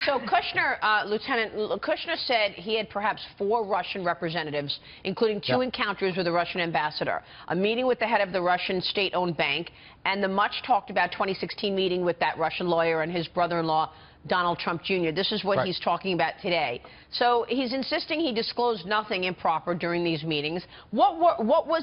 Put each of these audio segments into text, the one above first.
So Lieutenant Kushner said he had perhaps 4 Russian representatives, including 2 encounters with the Russian ambassador, a meeting with the head of the Russian state-owned bank, and the much-talked-about 2016 meeting with that Russian lawyer and his brother-in-law, Donald Trump Jr. This is what he's talking about today. So he's insisting he disclosed nothing improper during these meetings. What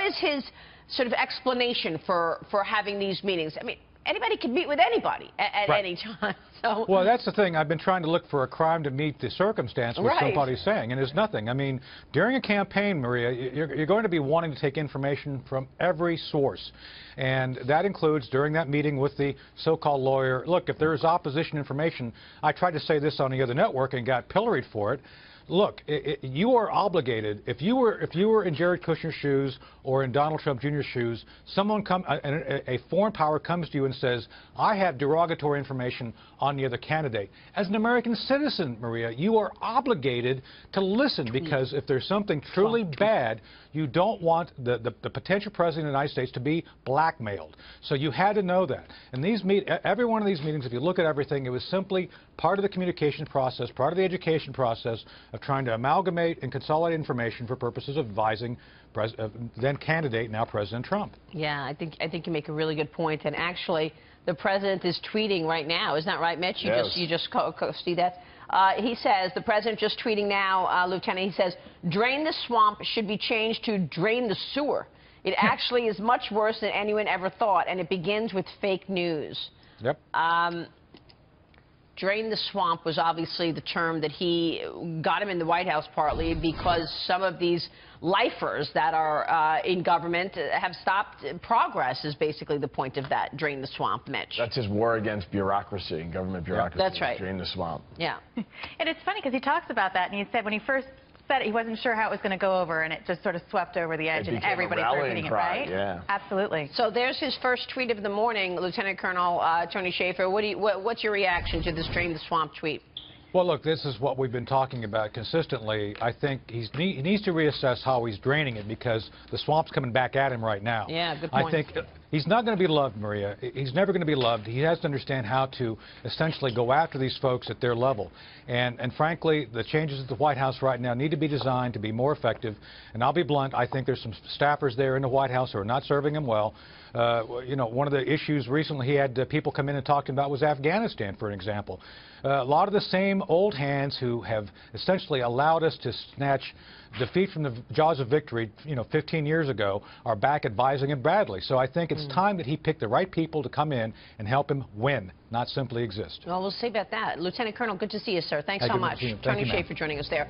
is his sort of explanation for having these meetings? I mean, anybody can meet with anybody at any time. So. Well, that's the thing. I've been trying to look for a crime to meet the circumstance what somebody's saying, and there's nothing. I mean, during a campaign, Maria, you're going to be wanting to take information from every source, and that includes during that meeting with the so-called lawyer. Look, if there is opposition information, I tried to say this on the other network and got pilloried for it. Look, you are obligated. If you were in Jared Kushner's shoes or in Donald Trump Jr.'s shoes, a foreign power comes to you and says, "I have derogatory information on the other candidate." As an American citizen, Maria, you are obligated to listen, because if there's something truly bad, you don't want the potential president of the United States to be blackmailed. So you had to know that. And every one of these meetings, if you look at everything, it was simply part of the communication process, part of the education process of trying to amalgamate and consolidate information for purposes of advising then candidate, now President Trump. Yeah, I think you make a really good point. And actually, the president is tweeting right now. Isn't that right, Mitch? You just see that? He says, the president just tweeting now, Lieutenant, he says, "Drain the swamp should be changed to drain the sewer. It actually is much worse than anyone ever thought, and it begins with fake news." Yep. Drain the swamp was obviously the term that he got him in the White House, partly because some of these lifers that are in government have stopped progress, is basically the point of that. Drain the swamp, Mitch. That's his war against bureaucracy, government bureaucracy. That's right. Drain the swamp. Yeah. And it's funny because he talks about that, and he said when he first said it, he wasn't sure how it was going to go over, and it just sort of swept over the edge, and everybody started hitting it, right? Yeah. Absolutely. So there's his first tweet of the morning, Lieutenant Colonel Tony Shaffer. What's your reaction to this drain the swamp tweet? Well, look, this is what we've been talking about consistently. I think he needs to reassess how he's draining it, because the swamp's coming back at him right now. Yeah, good point. I think he's not going to be loved, Maria. He's never going to be loved. He has to understand how to essentially go after these folks at their level. And frankly, the changes at the White House right now need to be designed to be more effective. And I'll be blunt, I think there's some staffers there in the White House who are not serving him well. You know, one of the issues recently he had people come in and talking about was Afghanistan, for an example. A lot of the same old hands who have essentially allowed us to snatch defeat from the jaws of victory, 15 years ago, are back advising him badly. So I think it's time that he pick the right people to come in and help him win, not simply exist. Well, we'll see about that. Lieutenant Colonel, good to see you, sir. Thanks so much. Tony Tony Shaffer joining us there.